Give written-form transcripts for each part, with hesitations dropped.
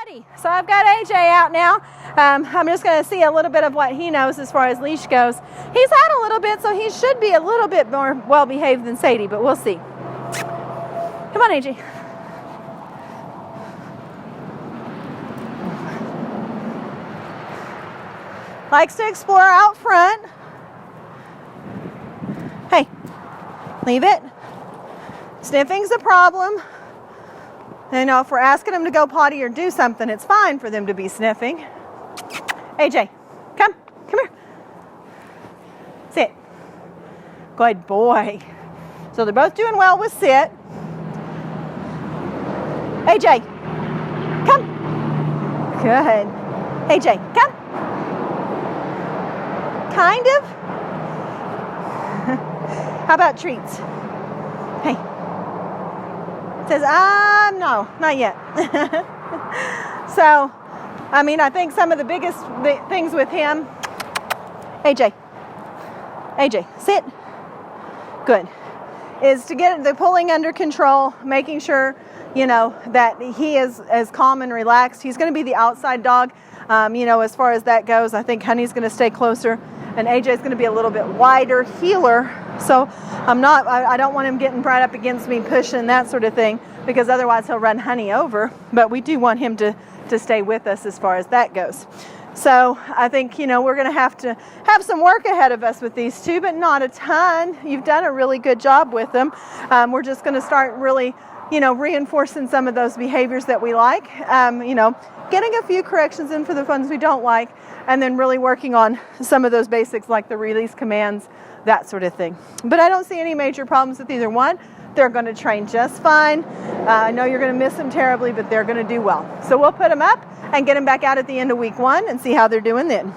Buddy. So I've got AJ out now. I'm just going to see a little bit of what he knows as far as leash goes. He's had a little bit, so he should be a little bit more well-behaved than Sadie, but we'll see. Come on, AJ. Likes to explore out front. Hey, leave it. Sniffing's a problem. You know, if we're asking them to go potty or do something, it's fine for them to be sniffing. AJ, come here. Sit. Good boy. So they're both doing well with sit. AJ, come. Good. AJ, come. Kind of. How about treats? Hey. Says, no, not yet. So, I mean, I think some of the biggest things with him, AJ, sit. Good. Is to get the pulling under control, making sure, you know, that he is as calm and relaxed. He's going to be the outside dog, you know, as far as that goes. I think Honey's going to stay closer, and AJ's going to be a little bit wider heeler. So I don't want him getting right up against me, pushing, that sort of thing, because otherwise he'll run Honey over. But we do want him to stay with us as far as that goes. So I think, you know, we're going to have some work ahead of us with these two, but not a ton. You've done a really good job with them. We're just going to start really, you know, reinforcing some of those behaviors that we like, you know, getting a few corrections in for the ones we don't like, and then really working on some of those basics like the release commands, that sort of thing. But I don't see any major problems with either one. They're going to train just fine. I know you're going to miss them terribly, but they're going to do well. So we'll put them up and get them back out at the end of week 1 and see how they're doing then.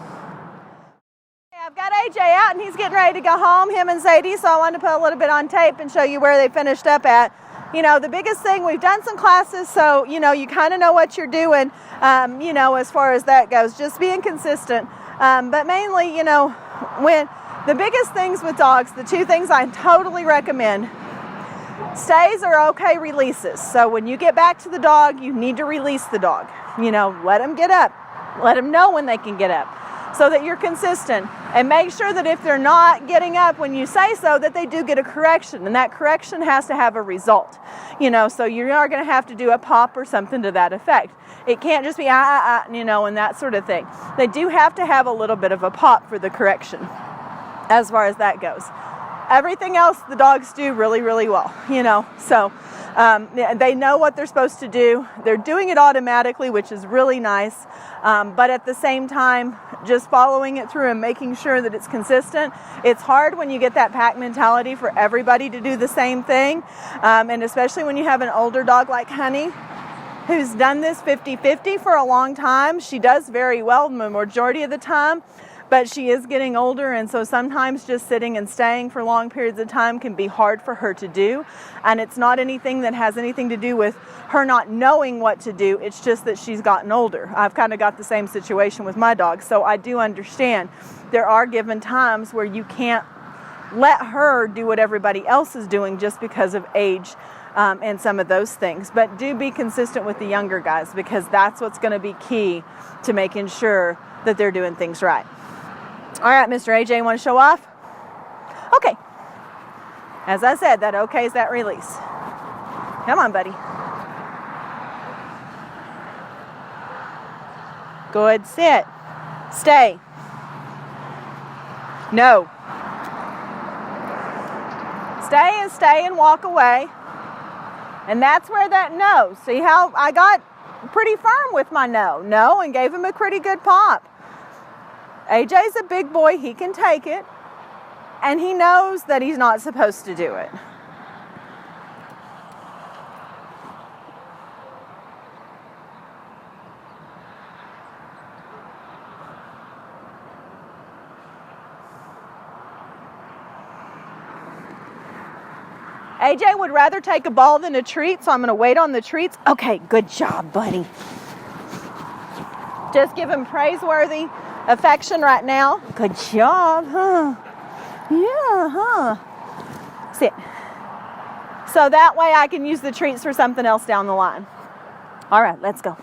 I've got AJ out and he's getting ready to go home, him and Sadie, so I wanted to put a little bit on tape and show you where they finished up at. You know, the biggest thing, we've done some classes, so, you know, you kind of know what you're doing, you know, as far as that goes, just being consistent. But mainly, you know, when the biggest things with dogs, the two things I totally recommend, stays are okay, releases. So when you get back to the dog, you need to release the dog. You know, let them get up. Let them know when they can get up so that you're consistent. And make sure that if they're not getting up when you say so, that they do get a correction. And that correction has to have a result. You know, so you are going to have to do a pop or something to that effect. It can't just be you know, and that sort of thing. They do have to have a little bit of a pop for the correction as far as that goes. Everything else the dogs do really, really well, you know. So they know what they're supposed to do. They're doing it automatically, which is really nice. But at the same time, just following it through and making sure that it's consistent. It's hard when you get that pack mentality for everybody to do the same thing. And especially when you have an older dog like Honey, who's done this 50-50 for a long time. She does very well the majority of the time. But she is getting older, and so sometimes just sitting and staying for long periods of time can be hard for her to do. And it's not anything that has anything to do with her not knowing what to do. It's just that she's gotten older. I've kind of got the same situation with my dog, so I do understand there are given times where you can't let her do what everybody else is doing just because of age and some of those things. But do be consistent with the younger guys, because that's what's going to be key to making sure that they're doing things right. All right, Mr. AJ, want to show off? Okay. As I said, that okay is that release. Come on, buddy. Good. Sit. Stay. No. Stay and stay and walk away. And that's where that no. See how I got pretty firm with my no. No, and gave him a pretty good pop. AJ's a big boy, he can take it, and he knows that he's not supposed to do it. AJ would rather take a ball than a treat, so I'm going to wait on the treats. Okay, good job, buddy. Just give him praiseworthy affection right now. Good job, huh? Yeah, huh? Sit. So that way I can use the treats for something else down the line. All right, let's go.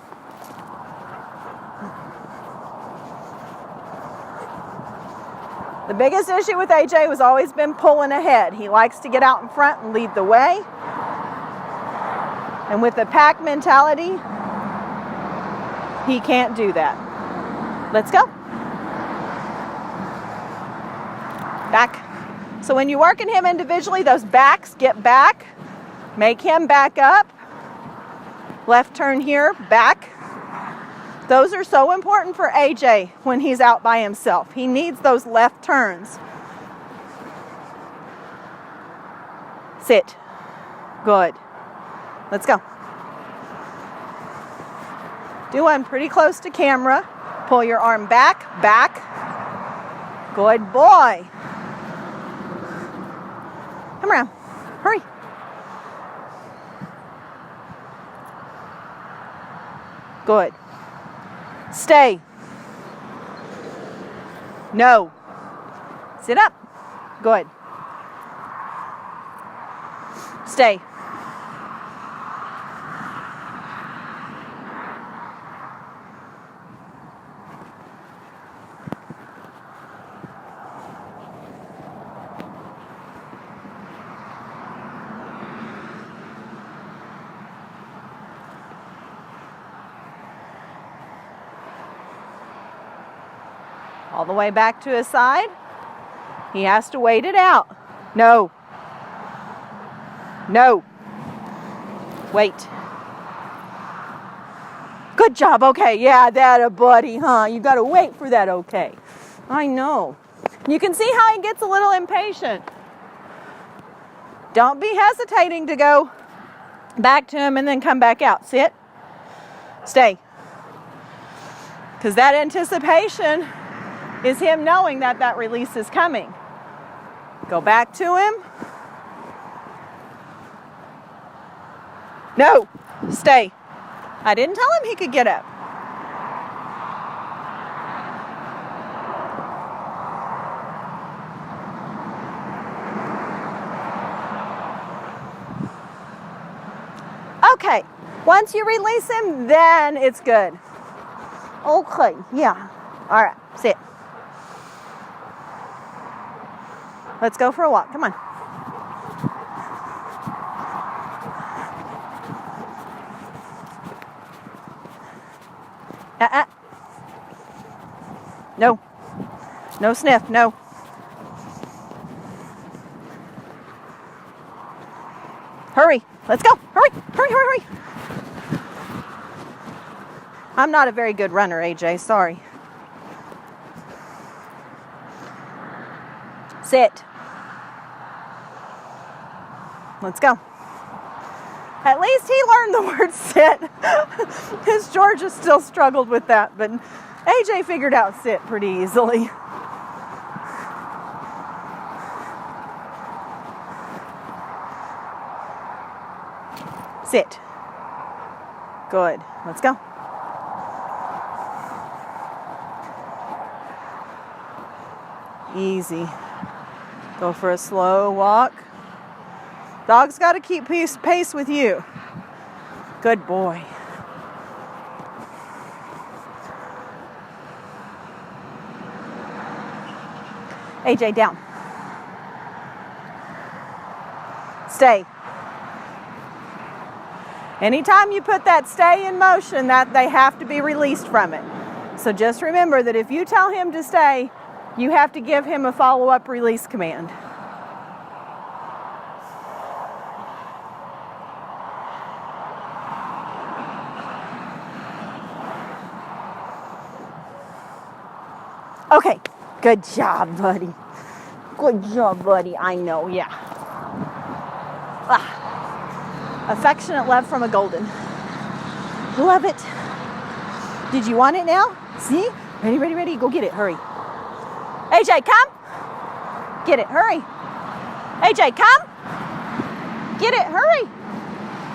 The biggest issue with AJ has always been pulling ahead. He likes to get out in front and lead the way. And with the pack mentality, he can't do that. Let's go. Back. So when you're working him individually, those backs, get back. Make him back up. Left turn here, back. Those are so important for AJ when he's out by himself. He needs those left turns. Sit. Good. Let's go. Do one pretty close to camera. Pull your arm back, back. Good boy. Come around. Hurry. Good. Stay. No. Sit up. Good. Stay. All the way back to his side. He has to wait it out. No. No. Wait. Good job. Okay. Yeah, that a buddy, huh? You got to wait for that. Okay. I know. You can see how he gets a little impatient. Don't be hesitating to go back to him and then come back out. Sit. Stay. Because that anticipation is him knowing that that release is coming. Go back to him. No, stay. I didn't tell him he could get up. Okay, once you release him, then it's good. Okay, yeah. All right, sit. Let's go for a walk. Come on. No. No sniff. No. Hurry. Let's go. Hurry. Hurry, hurry, hurry. I'm not a very good runner, AJ. Sorry. Sit. Let's go. At least he learned the word sit. Because Georgia still struggled with that, but AJ figured out sit pretty easily. Sit. Good. Let's go. Easy. Go for a slow walk. Dog's got to keep pace with you. Good boy. AJ, down. Stay. Anytime you put that stay in motion, that they have to be released from it. So just remember that if you tell him to stay, you have to give him a follow-up release command. Okay, good job, buddy. Good job, buddy. I know, yeah. Affectionate love from a golden. Love it. Did you want it now? See? Ready, ready, ready. Go get it. Hurry. AJ, come. Get it. Hurry. AJ, come. Get it. Hurry.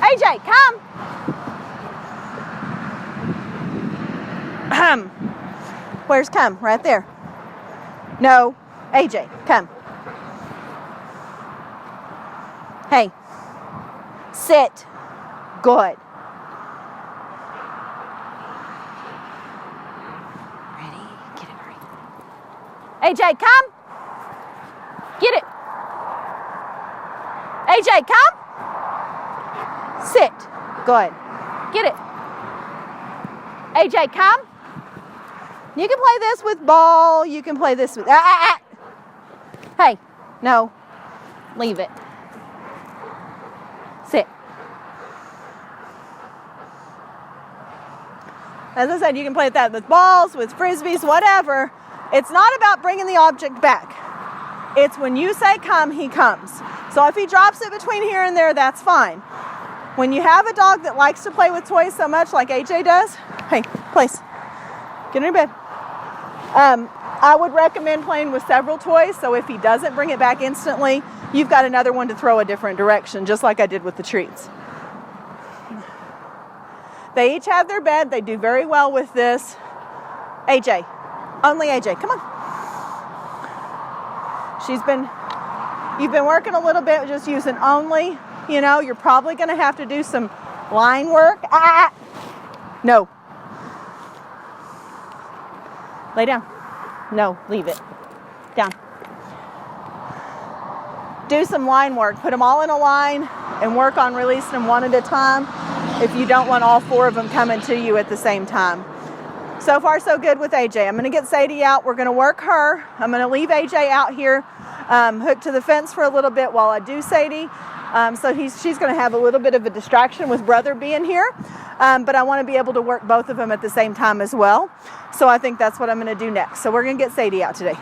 AJ, come. Where's come? Right there. No. AJ, come. Hey. Sit. Good. Ready? Get it. Hurry. AJ, come. AJ, come. Sit. Good. Get it. AJ, come. You can play this with ball. You can play this with... Hey, no. Leave it. Sit. As I said, you can play that with balls, with frisbees, whatever. It's not about bringing the object back. It's when you say come, he comes. So if he drops it between here and there, that's fine. When you have a dog that likes to play with toys so much like AJ does, hey, place. Get in your bed. I would recommend playing with several toys, so if he doesn't bring it back instantly, you've got another one to throw a different direction, just like I did with the treats. They each have their bed. They do very well with this. AJ, only AJ, come on. You've been working a little bit just using only. You know, you're probably going to have to do some line work. No. Lay down. No, leave it. Down. Do some line work. Put them all in a line and work on releasing them one at a time if you don't want all four of them coming to you at the same time. So far, so good with AJ. I'm going to get Sadie out. We're going to work her. I'm going to leave AJ out here hooked to the fence for a little bit while I do Sadie. So she's going to have a little bit of a distraction with brother being here. But I want to be able to work both of them at the same time as well. So I think that's what I'm going to do next. So we're going to get Sadie out today.